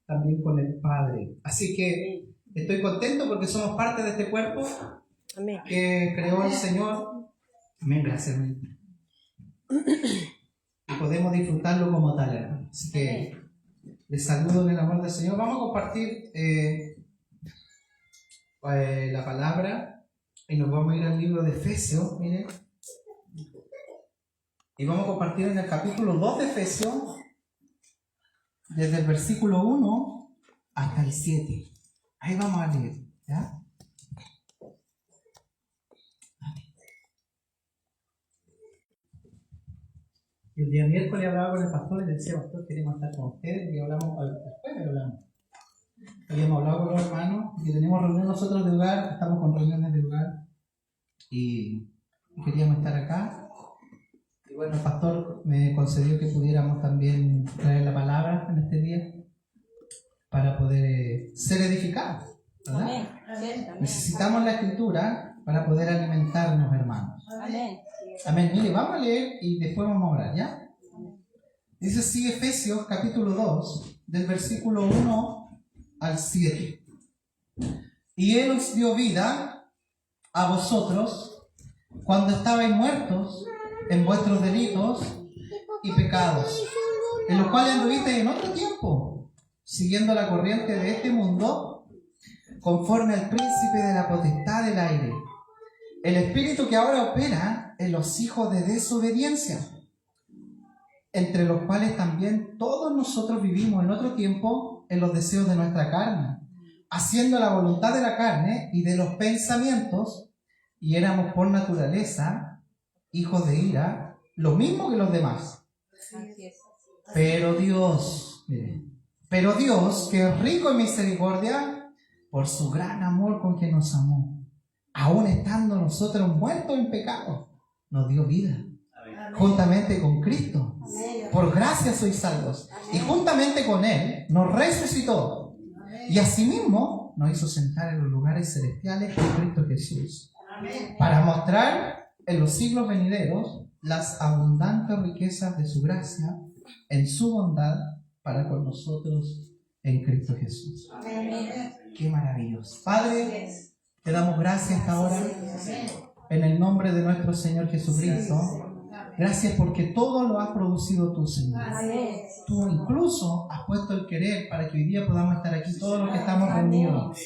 también con el Padre. Así que estoy contento porque somos parte de este cuerpo que creó el Señor. Amén, gracias, hermano. Y podemos disfrutarlo como tal, hermano. Así que les saludo en el amor del Señor. Vamos a compartir la palabra y nos vamos a ir al libro de Efesios, miren. Y vamos a compartir en el capítulo 2 de Efesios, desde el versículo 1 hasta el 7. Ahí vamos a leer, ¿ya? El día miércoles hablaba con el pastor y le decía, pastor, queremos estar con ustedes, y hablamos, después hablamos. Habíamos hablado con los hermanos, que tenemos reuniones nosotros de hogar, estamos con reuniones de hogar, y queríamos estar acá. Y bueno, el pastor me concedió que pudiéramos también traer la palabra en este día, para poder ser edificados, ¿verdad? Amén. Necesitamos la escritura para poder alimentarnos, hermanos. Amén. Amén. Mire, vamos a leer y después vamos a orar, ¿ya? Dice así Efesios capítulo 2, del versículo 1 al 7. Y Él os dio vida a vosotros cuando estabais muertos en vuestros delitos y pecados, en los cuales anduvisteis en otro tiempo, siguiendo la corriente de este mundo, conforme al príncipe de la potestad del aire, el espíritu que ahora opera en los hijos de desobediencia, entre los cuales también todos nosotros vivimos en otro tiempo en los deseos de nuestra carne, haciendo la voluntad de la carne y de los pensamientos, y éramos por naturaleza hijos de ira, lo mismo que los demás. Pero Dios, que es rico en misericordia, por su gran amor con que nos amó, aún estando nosotros muertos en pecado, nos dio vida. Amén. Juntamente con Cristo. Amén. Por gracia sois salvos. Amén. Y juntamente con Él nos resucitó. Amén. Y asimismo nos hizo sentar en los lugares celestiales con Cristo Jesús. Amén. Para mostrar en los siglos venideros las abundantes riquezas de su gracia en su bondad para con nosotros en Cristo Jesús. Amén. Qué maravilloso. Padre, te damos gracias esta hora en el nombre de nuestro Señor Jesucristo. Gracias porque todo lo has producido tú, Señor. Tú incluso has puesto el querer para que hoy día podamos estar aquí todos los que estamos reunidos,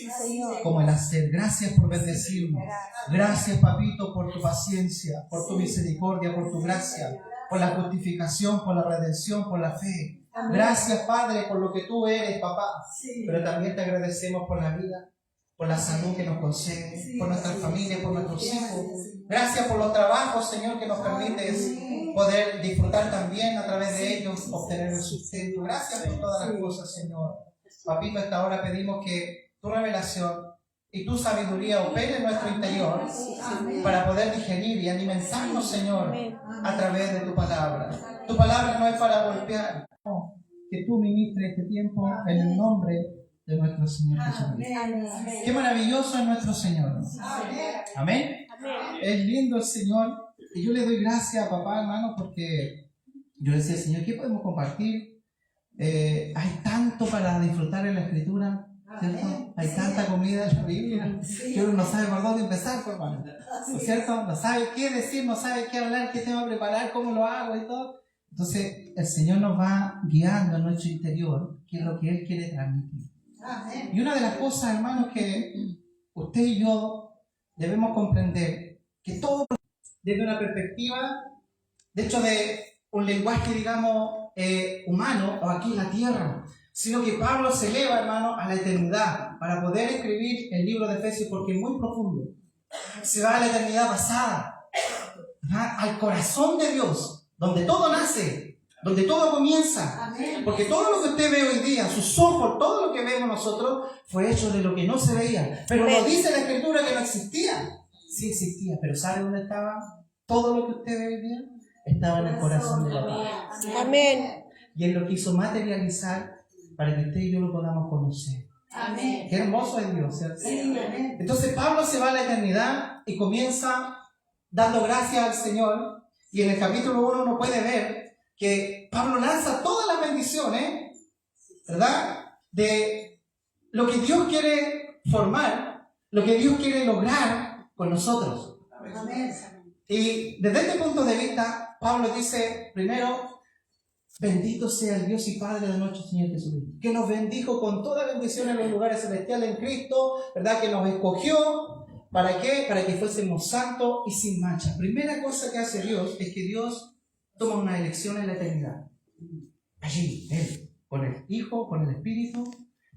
como el hacer. Gracias por bendecirnos. Gracias, Papito, por tu paciencia, por tu misericordia, por tu gracia, por la justificación, por la redención, por la fe. Gracias, Padre, por lo que tú eres, papá. Pero también te agradecemos por la vida, por la salud que nos concede, por nuestras familias, por nuestros hijos. Gracias por los trabajos, Señor, que nos permites poder disfrutar también a través de ellos, obtener el sustento. Gracias por todas las cosas, Señor. Papito, a esta hora pedimos que tu revelación y tu sabiduría opere en nuestro interior para poder digerir y alimentarnos, Señor, a través de tu palabra. Tu palabra no es para golpear. Que tú ministres este tiempo en el nombre de nuestro Señor Jesucristo. Qué maravilloso es nuestro Señor. Amén. Es lindo el Señor. Y yo le doy gracias a papá, hermano, porque yo le decía, Señor, ¿qué podemos compartir? Hay tanto para disfrutar en la Escritura, ¿cierto? Hay tanta comida en la Biblia que uno no sabe por dónde empezar, hermano, ¿cierto? No sabe qué decir, no sabe qué hablar, qué tema preparar, cómo lo hago y todo. Entonces, el Señor nos va guiando en nuestro interior, que es lo que Él quiere transmitir. Y una de las cosas, hermanos, que usted y yo debemos comprender, que todo desde una perspectiva, de hecho, de un lenguaje, digamos, humano, o aquí en la tierra, sino que Pablo se eleva, hermano, a la eternidad, para poder escribir el libro de Efesios, porque es muy profundo. Se va a la eternidad pasada, al corazón de Dios, donde todo nace, donde todo comienza. Amén. Porque todo lo que usted ve hoy día, sus ojos, todo lo que vemos nosotros, fue hecho de lo que no se veía. Pero nos dice la Escritura que no existía. Sí existía, pero ¿sabe dónde estaba? Todo lo que usted ve hoy día estaba en el corazón de Papá. Amén. Y Él lo quiso materializar para que usted y yo lo podamos conocer. Amén. Qué hermoso es Dios, ¿cierto? Sí, amén. Entonces Pablo se va a la eternidad y comienza dando gracias al Señor. Y en el capítulo 1 uno puede ver que Pablo lanza todas las bendiciones, ¿verdad? de lo que Dios quiere formar, lo que Dios quiere lograr con nosotros. Amén. Y desde este punto de vista, Pablo dice, primero, bendito sea el Dios y Padre de nuestro Señor Jesucristo, que nos bendijo con toda bendición en los lugares celestiales en Cristo, ¿verdad? Que nos escogió, ¿para qué? Para que fuésemos santos y sin mancha. Primera cosa que hace Dios es que Dios toma una elección en la eternidad. Allí, Él, con el Hijo, con el Espíritu,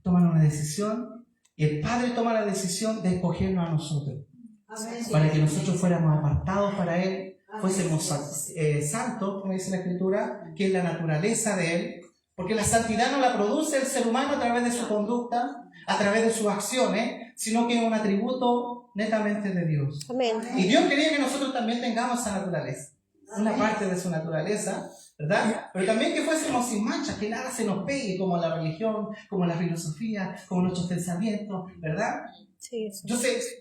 toman una decisión y el Padre toma la decisión de escogernos a nosotros. Amén. Para que nosotros fuéramos apartados para Él, fuésemos santos, como dice la Escritura, que es la naturaleza de Él, porque la santidad no la produce el ser humano a través de su conducta, a través de sus acciones, sino que es un atributo netamente de Dios. Amén. Y Dios quería que nosotros también tengamos esa naturaleza, una parte de su naturaleza, ¿verdad? Pero también que fuésemos sin mancha, que nada se nos pegue, como la religión, como la filosofía, como nuestros pensamientos, ¿verdad? Sí, sí. Entonces,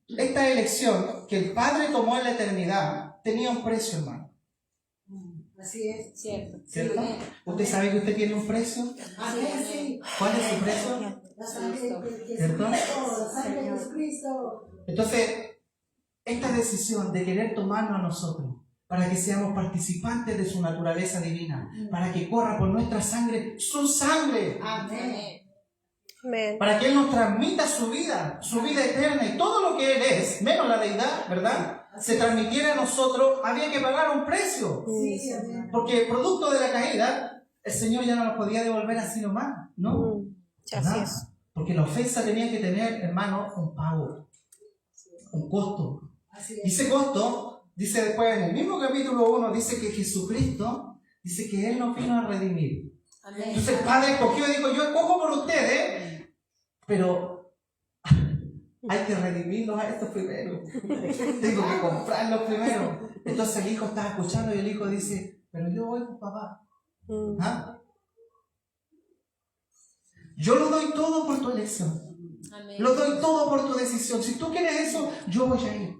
esta elección que el Padre tomó en la eternidad tenía un precio, hermano. Así es. Cierto. ¿Cierto? ¿Usted sabe que usted tiene un precio? Amén. Sí. ¿Cuál es su precio? La sangre de ¿Cierto? Jesucristo. La sangre de Jesucristo. Entonces, esta decisión de querer tomarnos a nosotros para que seamos participantes de su naturaleza divina, para que corra por nuestra sangre su sangre, Amén. Amén. para que Él nos transmita su vida eterna y todo lo que Él es, menos la deidad, ¿verdad? Se transmitiera a nosotros, había que pagar un precio. Sí, amén. Porque producto de la caída, el Señor ya no nos podía devolver así nomás, ¿no? Así ¿Verdad? es. Porque la ofensa tenía que tener, hermano, un pago, un costo. Así Y es. ese costo, dice después en el mismo capítulo 1, dice que Jesucristo, dice que Él nos vino a redimir. Amén. Entonces el Padre escogió y dijo, yo escojo por ustedes, pero hay que redimirlos a estos primero. Tengo que comprarlos primero. Entonces el hijo estaba escuchando y el hijo dice, pero yo voy con papá. ¿Ah? Yo lo doy todo por tu elección. Amén. Lo doy todo por tu decisión. Si tú quieres eso, yo voy a ir.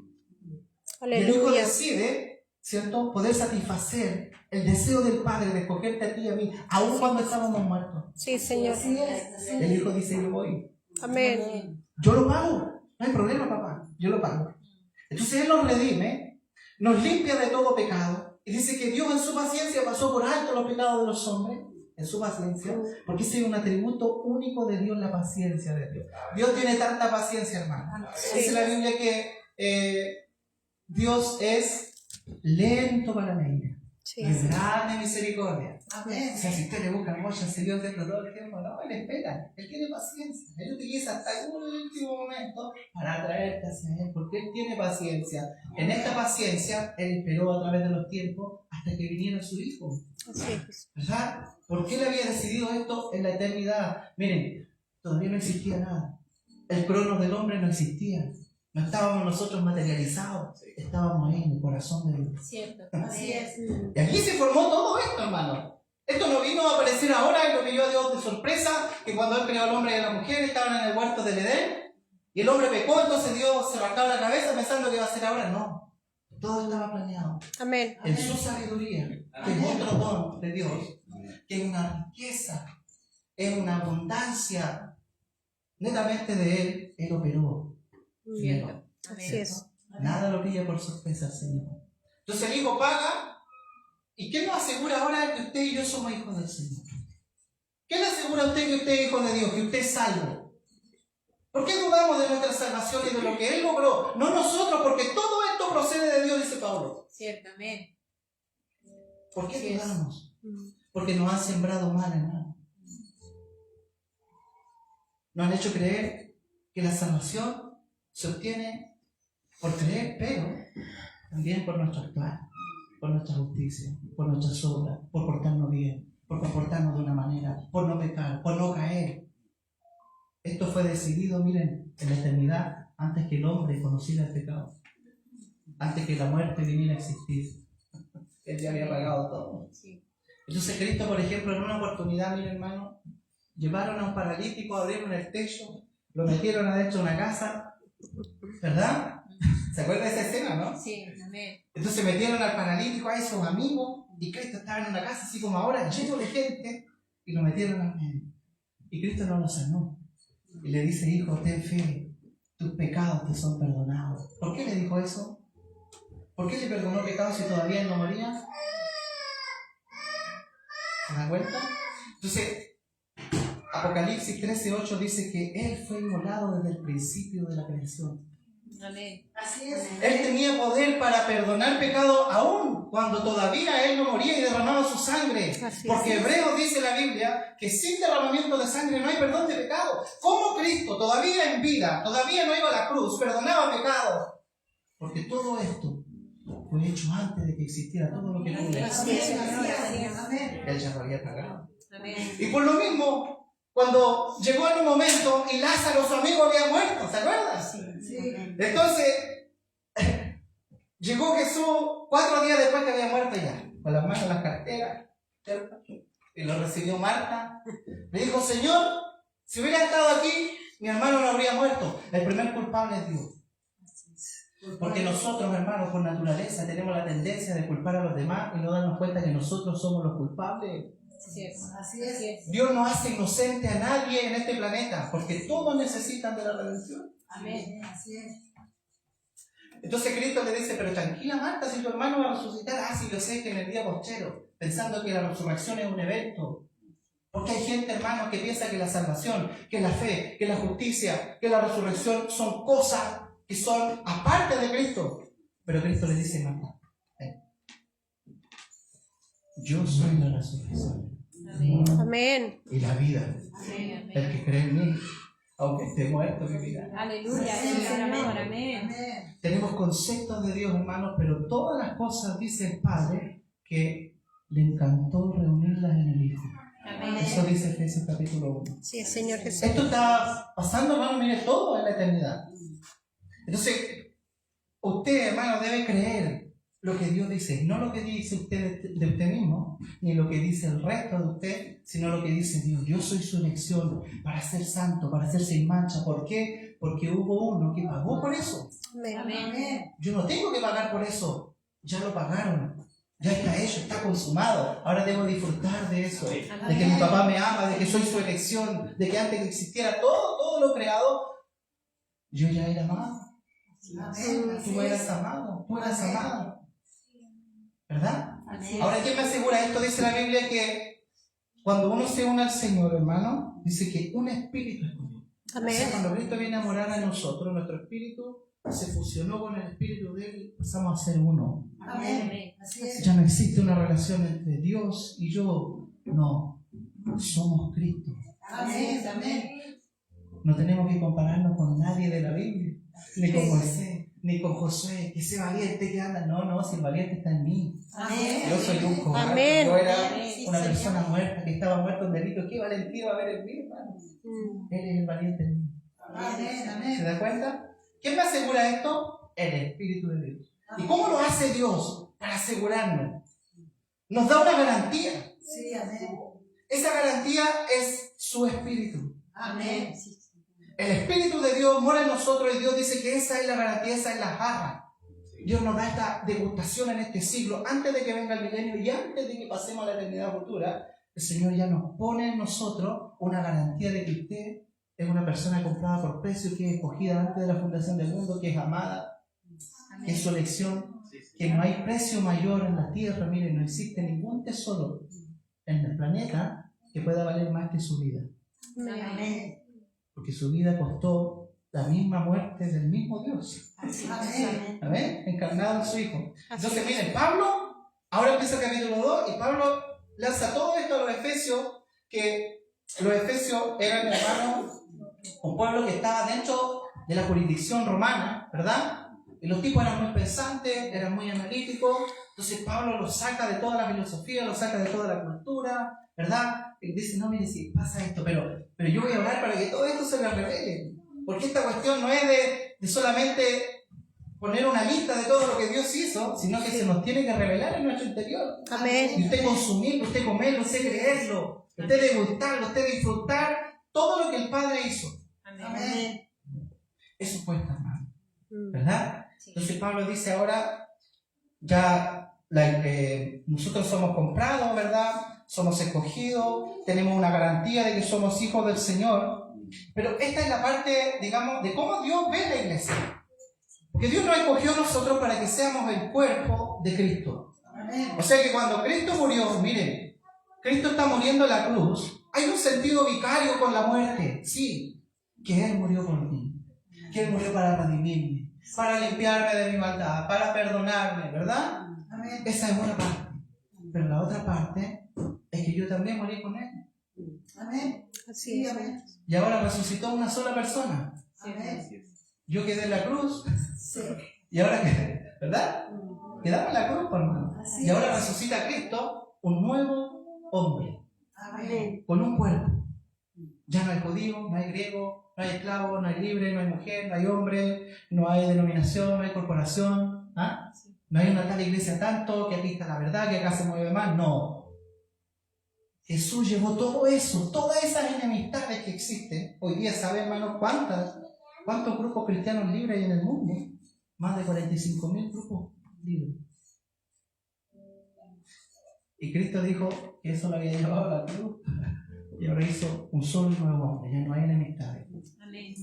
Y el hijo Aleluya. decide, ¿cierto?, poder satisfacer el deseo del Padre de escogerte a ti y a mí, aun cuando estábamos muertos. Sí, Señor. Así es. Así El es. hijo dice, yo voy. Amén. Yo lo pago. No hay problema, papá. Yo lo pago. Entonces Él nos redime, nos limpia de todo pecado. Y dice que Dios en su paciencia pasó por alto los pecados de los hombres. En su paciencia. Porque ese es un atributo único de Dios, la paciencia de Dios. Dios tiene tanta paciencia, hermano. Dice la Biblia que Dios es lento para la ira. Sí. Y es grande misericordia. Amén. O sea, si usted le busca mucho a ese Dios dentro de todo el tiempo, no, Él espera, Él tiene paciencia. Él utiliza hasta un último momento para atraerte hacia Él, porque Él tiene paciencia. En esta paciencia, Él esperó a través de los tiempos hasta que viniera su Hijo. Así es. ¿Verdad? ¿Por qué Él había decidido esto en la eternidad? Miren, todavía no existía nada. El cronos del hombre no existía. No estábamos nosotros materializados, estábamos ahí en el corazón de Dios. Cierto. Así es. Y aquí se formó todo esto, hermano. Esto no vino a aparecer ahora, es lo que vio Dios de sorpresa, que cuando Él creó al hombre y a la mujer estaban en el huerto del Edén, y el hombre pecó, entonces Dios se rascaba la cabeza pensando que iba a hacer ahora. No, todo estaba planeado. Amén. En su sabiduría, que es otro don de Dios, que es una riqueza, es una abundancia, netamente de Él, Él operó. Cielo. Así es. Nada lo pilla por sorpresa, Señor. Entonces el Hijo paga. ¿Y qué nos asegura ahora que usted y yo somos hijos del Señor? ¿Qué le asegura a usted que usted es hijo de Dios, que usted es salvo? ¿Por qué dudamos de nuestra salvación y de lo que Él logró? No nosotros, porque todo esto procede de Dios, dice Pablo. Ciertamente. ¿Por qué Así es. dudamos? Porque nos han sembrado mal, hermano. Nos han hecho creer que la salvación se obtiene por creer, pero también por nuestro actuar, por nuestra justicia, por nuestras obras, por portarnos bien, por comportarnos de una manera, por no pecar, por no caer. Esto fue decidido, miren, en la eternidad, antes que el hombre conociera el pecado, antes que la muerte viniera a existir. Él ya había pagado todo. Entonces Cristo, por ejemplo, en una oportunidad, miren, hermano, llevaron a un paralítico, abrieron el techo, lo metieron adentro de una casa, ¿verdad? ¿Se acuerdan de esa escena, no? Sí, amén. Entonces metieron al paralítico a esos amigos y Cristo estaba en una casa así como ahora, lleno de gente, y lo metieron al medio. Y Cristo no lo sanó. Y le dice, hijo, ten fe, tus pecados te son perdonados. ¿Por qué le dijo eso? ¿Por qué le perdonó pecados si todavía él no moría? ¿Se da cuenta? Entonces, Apocalipsis 13:8 dice que Él fue inmolado desde el principio de la creación. Amén. Así es. Él tenía poder para perdonar pecado aún cuando todavía Él no moría y derramaba su sangre. Así Porque es. Hebreos dice en la Biblia que sin derramamiento de sangre no hay perdón de pecado. ¿Cómo Cristo, todavía en vida, todavía no iba a la cruz, perdonaba pecado? Porque todo esto fue hecho antes de que existiera todo lo que tú ves. Así es. Amén. Él ya lo había pagado. Amén. Y por lo mismo, cuando llegó en un momento y Lázaro, su amigo, había muerto, ¿se acuerdan? Sí. Entonces, llegó Jesús 4 días después que había muerto ya, con las manos en las carteras, ¿cierto? Y lo recibió Marta. Le dijo, Señor, si hubiera estado aquí, mi hermano no habría muerto. El primer culpable es Dios. Porque nosotros, hermanos, por naturaleza tenemos la tendencia de culpar a los demás y no darnos cuenta que nosotros somos los culpables. Así es. Así es. Dios no hace inocente a nadie en este planeta, porque todos necesitan de la redención. Amén. Así es. Entonces Cristo le dice, pero tranquila Marta, si tu hermano va a resucitar, sí, yo sé que en el día postero, pensando que la resurrección es un evento. Porque hay gente, hermanos, que piensa que la salvación, que la fe, que la justicia, que la resurrección son cosas que son aparte de Cristo. Pero Cristo le dice, Marta, yo soy la resurrección Amén. y la vida. Amén. El que cree en mí, aunque esté muerto, vivirá. Aleluya. Sí, Señor. Amén. Amén. Tenemos conceptos de Dios, hermanos, pero todas las cosas, dice el Padre, que le encantó reunirlas en el Hijo. Amén. Eso dice Efesios capítulo 1. Sí, Señor Jesús. Esto está pasando, hermano, mire, todo en la eternidad. Entonces, usted, hermano, debe creer lo que Dios dice, no lo que dice usted de usted mismo, ni lo que dice el resto de usted, sino lo que dice Dios. Yo soy su elección para ser santo, para ser sin mancha. ¿Por qué? Porque hubo uno que pagó por eso. Amén. Amén. Yo no tengo que pagar por eso. Ya lo pagaron. Ya está hecho, está consumado. Ahora debo disfrutar de eso. De que mi papá me ama, de que soy su elección, de que antes que existiera todo lo creado, yo ya era amado. Amén. Tú eras amado, tú eras amado. ¿Verdad? Amén. Ahora, ¿quién me asegura esto? Dice la Biblia que cuando uno se une al Señor, hermano, dice que un espíritu es con Él. O sea, Amén. cuando Cristo viene a morar a nosotros, nuestro espíritu se fusionó con el espíritu de Él y pasamos a ser uno. Amén. Así es. Ya no existe una relación entre Dios y yo. No, somos Cristo. Amén. Amén. No tenemos que compararnos con nadie de la Biblia, ni con Moisés, ni con Josué, que ese valiente que anda. No, si el valiente está en mí. Amén. Yo soy un cobarde. Amén. Yo era Sí, una Señor. persona muerta, que estaba muerto en delito. ¿Qué valentía va a haber en mí, hermano? Él es el valiente en mí. Amén. ¿Se Amén. da cuenta? ¿Quién me asegura esto? El Espíritu de Dios. ¿Y cómo lo hace Dios para asegurarnos? Nos da una garantía. Sí, amén. Esa garantía es su Espíritu. Amén. El Espíritu de Dios mora en nosotros y Dios dice que esa es la garantía, esa es la jarra. Dios nos da esta degustación en este siglo, antes de que venga el milenio y antes de que pasemos a la eternidad futura. El Señor ya nos pone en nosotros una garantía de que usted es una persona comprada por precio, que es escogida antes de la fundación del mundo, que es amada, que es su elección, que no hay precio mayor en la tierra. Miren, no existe ningún tesoro en el planeta que pueda valer más que su vida. Amén. Porque su vida costó la misma muerte del mismo Dios. Amén. ¿Amén? Encarnado en su Hijo. Entonces, miren, Pablo, ahora empieza el capítulo 2 y Pablo lanza todo esto a los efesios, que los efesios eran, hermanos, un pueblo que estaba dentro de la jurisdicción romana, ¿verdad? Y los tipos eran muy pensantes, eran muy analíticos. Entonces Pablo los saca de toda la filosofía, los saca de toda la cultura, ¿verdad? Y dice, no, mire, si pasa esto, pero yo voy a hablar para que todo esto se les revele. Porque esta cuestión no es de solamente poner una lista de todo lo que Dios hizo, sino que se nos tiene que revelar en nuestro interior. Amén. Y usted consumirlo, usted comerlo, usted creerlo, usted degustarlo, usted disfrutar todo lo que el Padre hizo. Amén. Eso cuesta, hermano, ¿verdad? Entonces Pablo dice ahora, ya nosotros somos comprados, ¿verdad? somos escogidos, tenemos una garantía de que somos hijos del Señor. Pero esta es la parte, digamos, de cómo Dios ve la iglesia. Porque Dios nos escogió a nosotros para que seamos el cuerpo de Cristo. O sea que cuando Cristo murió, miren, Cristo está muriendo en la cruz, hay un sentido vicario con la muerte. Sí, que Él murió por mí, que Él murió para redimirme, para limpiarme de mi maldad, para perdonarme, ¿verdad? Esa es una parte. Pero la otra parte es que yo también morí con Él. Amén. Así es. Y ahora resucitó una sola persona. Amén. Yo quedé en la cruz Sí. y ahora quedé, ¿verdad? Quedamos en la cruz, hermano. Así Y ahora es. resucita Cristo, un nuevo hombre, Amén. con un cuerpo. Ya no hay judío, no hay griego, no hay esclavo, no hay libre, no hay mujer, no hay hombre, no hay denominación, no hay corporación. ¿Ah? No hay una tal iglesia tanto, que aquí está la verdad, que acá se mueve más. No. Jesús llevó todo eso, todas esas enemistades que existen. Hoy día saben, hermanos, cuántos grupos cristianos libres hay en el mundo. Más de 45.000 grupos libres. Y Cristo dijo que eso lo había llevado a la cruz. Y ahora hizo un solo y nuevo hombre. Ya no hay enemistades. Amén.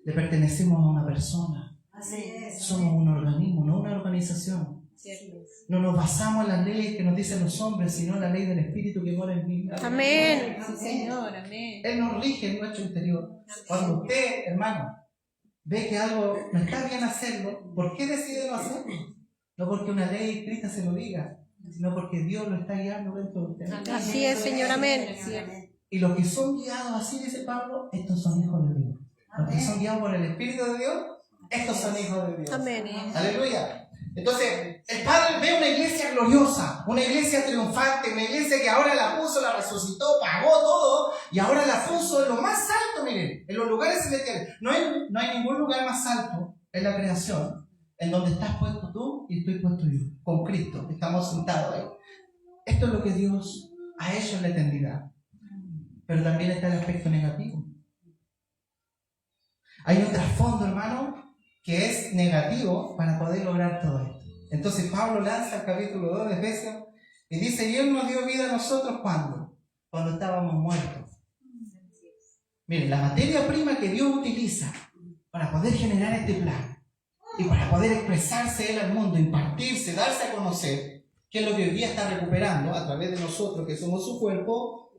Le pertenecemos a una persona. Así es. Somos un organismo, no una organización. Cierto. No nos basamos en las leyes que nos dicen los hombres, sino en la ley del Espíritu que mora en mí. Amén. Amén. Señor, amén. Él nos rige en nuestro interior. Cuando usted, hermano, ve que algo no está bien hacerlo, ¿por qué decide no hacerlo? No porque una ley escrita se lo diga, sino porque Dios lo está guiando dentro de usted. Amén. Así es, Señor, amén. Y los que son guiados, así dice Pablo, estos son hijos de Dios. Los que son guiados por el Espíritu de Dios, estos son hijos de Dios. Amén. Aleluya. Entonces, el Padre ve una iglesia gloriosa, una iglesia triunfante, una iglesia que ahora la puso, la resucitó, pagó todo y ahora la puso en lo más alto, miren, en los lugares celestiales. No hay ningún lugar más alto en la creación en donde estás puesto tú y estoy puesto yo, con Cristo, estamos sentados ahí. Esto es lo que Dios ha hecho en la eternidad. Pero también está el aspecto negativo. Hay un trasfondo, hermano, que es negativo para poder lograr todo esto. Entonces Pablo lanza el capítulo 2 de Efesios y dice, y Él nos dio vida a nosotros ¿cuándo? Cuando estábamos muertos. Miren, la materia prima que Dios utiliza para poder generar este plan y para poder expresarse Él al mundo, impartirse, darse a conocer, que es lo que hoy día está recuperando a través de nosotros que somos su cuerpo,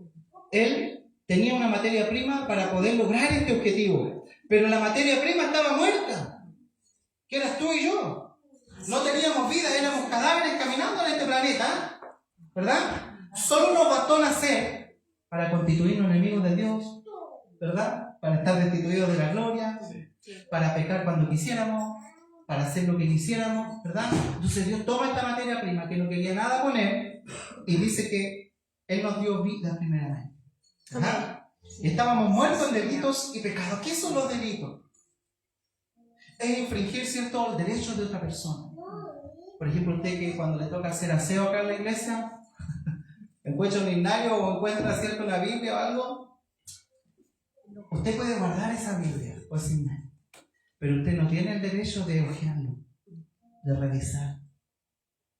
Él tenía una materia prima para poder lograr este objetivo. Pero la materia prima estaba muerta. Que eras tú y yo. No teníamos vida, éramos cadáveres caminando en este planeta, ¿verdad? Solo nos bastó nacer para constituirnos enemigos de Dios, ¿verdad? Para estar destituidos de la gloria, para pecar cuando quisiéramos, para hacer lo que quisiéramos, ¿verdad? Entonces Dios toma esta materia prima que no quería nada con Él y dice que Él nos dio vida primeramente. ¿Verdad? Estábamos muertos en delitos y pecados. ¿Qué son los delitos? Es infringir ciertos derechos de otra persona. Por ejemplo, usted que cuando le toca hacer aseo acá en la iglesia, encuentra un himnario o encuentra cierto una Biblia o algo, usted puede guardar esa Biblia o ese himnario, pero usted no tiene el derecho de hojearlo, de revisar.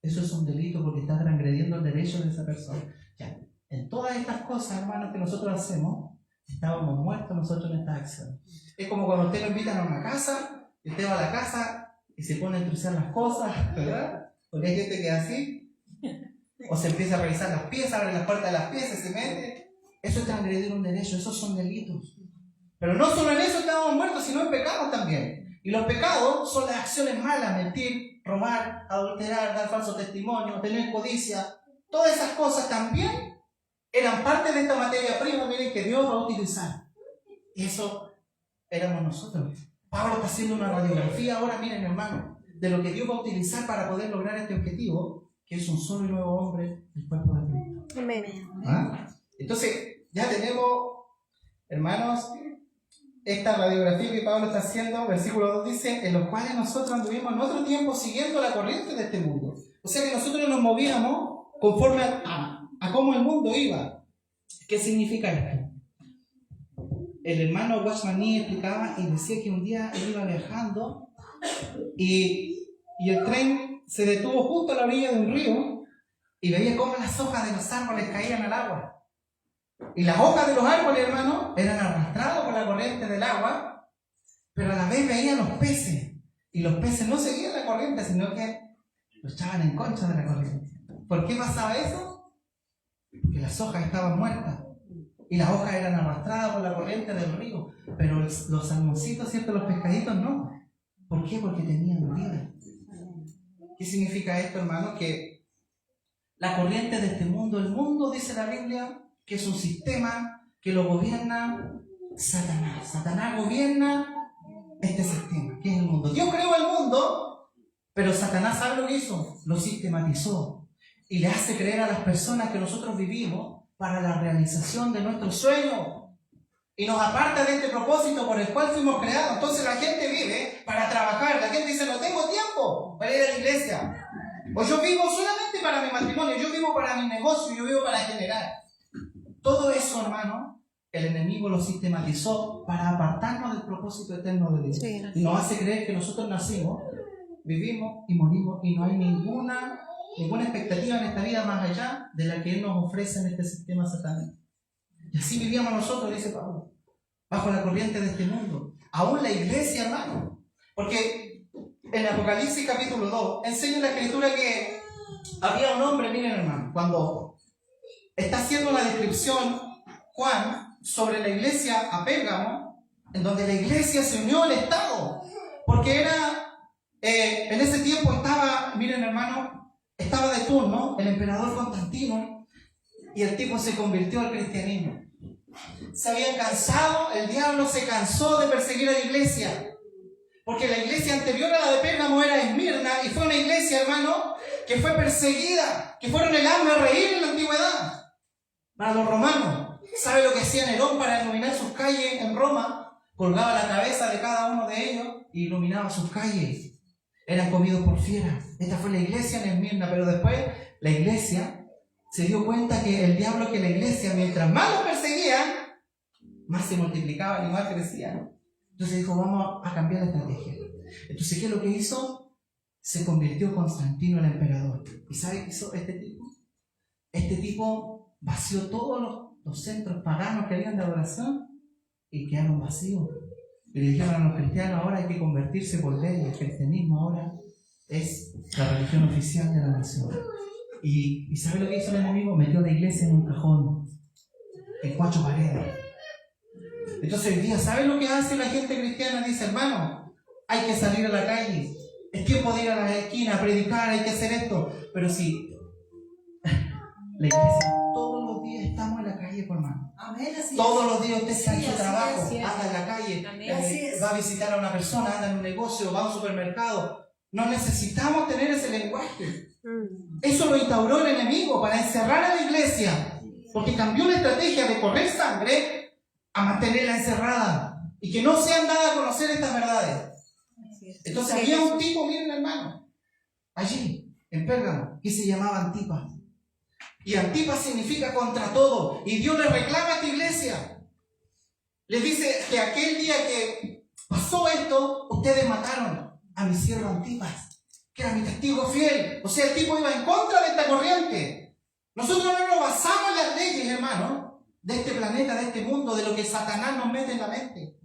Eso es un delito porque está transgrediendo el derecho de esa persona. Ya, en todas estas cosas, hermanos, que nosotros hacemos, estábamos muertos nosotros en estas acciones. Es como cuando usted lo invitan a una casa, y usted va a la casa y se pone a ensuciar las cosas, ¿verdad? Porque hay gente que es así. O se empieza a revisar las piezas, abre las puertas de las piezas, se mete. Eso es transgredir un derecho, esos son delitos. Pero no solo en eso estábamos muertos, sino en pecados también. Y los pecados son las acciones malas, mentir, robar, adulterar, dar falso testimonio, tener codicia. Todas esas cosas también eran parte de esta materia prima, miren, que Dios va a utilizar. Y eso éramos nosotros. Pablo está haciendo una radiografía ahora, miren hermano, de lo que Dios va a utilizar para poder lograr este objetivo, que es un solo y nuevo hombre, el cuerpo de Cristo. Amén. ¿Ah? Entonces, ya tenemos, hermanos, esta radiografía que Pablo está haciendo, versículo 2 dice, en los cuales nosotros anduvimos en otro tiempo siguiendo la corriente de este mundo. O sea que nosotros nos movíamos conforme a cómo el mundo iba. ¿Qué significa esto? El hermano Watchman Nee explicaba y decía que un día él iba viajando y el tren se detuvo justo a la orilla de un río y veía cómo las hojas de los árboles caían al agua. Y las hojas de los árboles, hermano, eran arrastradas por la corriente del agua, pero a la vez veía los peces. Y los peces no seguían la corriente, sino que luchaban en contra de la corriente. ¿Por qué pasaba eso? Porque las hojas estaban muertas. Y las hojas eran arrastradas por la corriente del río. Pero los salmoncitos, ¿cierto? Los pescaditos no. ¿Por qué? Porque tenían vida. ¿Qué significa esto, hermano? Que la corriente de este mundo, el mundo, dice la Biblia, que es un sistema que lo gobierna Satanás. Satanás gobierna este sistema, que es el mundo. Dios creó el mundo, pero Satanás, ¿sabe lo que hizo? Lo sistematizó y le hace creer a las personas que nosotros vivimos para la realización de nuestros sueños y nos aparta de este propósito por el cual fuimos creados. Entonces la gente vive para trabajar. La gente dice, no tengo tiempo para ir a la iglesia, o yo vivo solamente para mi matrimonio, yo vivo para mi negocio, yo vivo para generar. Todo eso, hermano, el enemigo lo sistematizó para apartarnos del propósito eterno de Dios. Sí. Y nos hace creer que nosotros nacimos, vivimos y morimos y no hay ninguna expectativa en esta vida más allá de la que Él nos ofrece en este sistema satánico. Y así vivíamos nosotros, dice Pablo, bajo la corriente de este mundo. Aún la iglesia, hermano. Porque en Apocalipsis capítulo 2 enseña la Escritura que había un hombre, miren hermano, cuando está haciendo la descripción Juan sobre la iglesia a Pérgamo, en donde la iglesia se unió al Estado, porque en ese tiempo estaba, miren hermano, estaba de turno el emperador Constantino, y el tipo se convirtió al cristianismo. Se habían cansado, el diablo se cansó de perseguir a la iglesia, porque la iglesia anterior a la de Pérgamo era Esmirna, y fue una iglesia, hermano, que fue perseguida, que fueron el hazme reír en la antigüedad. Para los romanos, ¿sabe lo que hacía Nerón para iluminar sus calles en Roma? Colgaba la cabeza de cada uno de ellos y iluminaba sus calles. Eran comidos por fieras. Esta fue la iglesia en Esmirna, pero después la iglesia se dio cuenta que el diablo, que la iglesia, mientras más los perseguían, más se multiplicaban y más crecían. Entonces dijo, vamos a cambiar la estrategia. Entonces, ¿qué es lo que hizo? Se convirtió Constantino en emperador. ¿Y sabe qué hizo este tipo? Este tipo vació todos los centros paganos que habían de adoración y quedaron vacíos. Y le dijeron a los cristianos, ahora hay que convertirse por ley. El cristianismo ahora es la religión oficial de la nación. ¿Y sabe lo que hizo el enemigo? Metió la iglesia en un cajón, en 4 paredes. Entonces hoy día, ¿sabe lo que hace la gente cristiana? Dice, hermano, hay que salir a la calle, es tiempo de ir a las esquinas a predicar, hay que hacer esto. Pero si la iglesia, todos los días estamos en la calle, por hermano. Amén, así es. Todos los días usted está en Sí, su así trabajo, es, sí, anda en la calle, Amén. Así es. va a visitar a una persona, anda en un negocio, va a un supermercado. No necesitamos tener ese lenguaje. Eso lo instauró el enemigo para encerrar a la iglesia, porque cambió la estrategia de correr sangre a mantenerla encerrada y que no sean dadas a conocer estas verdades. Entonces había un tipo, miren hermano, allí en Pérgamo, que se llamaba Antipas. Y Antipas significa contra todo. Y Dios le reclama a esta iglesia. Les dice que aquel día que pasó esto, ustedes mataron a mi siervo Antipas, que era mi testigo fiel. O sea, el tipo iba en contra de esta corriente. Nosotros no nos basamos en las leyes, hermano, de este planeta, de este mundo, de lo que Satanás nos mete en la mente.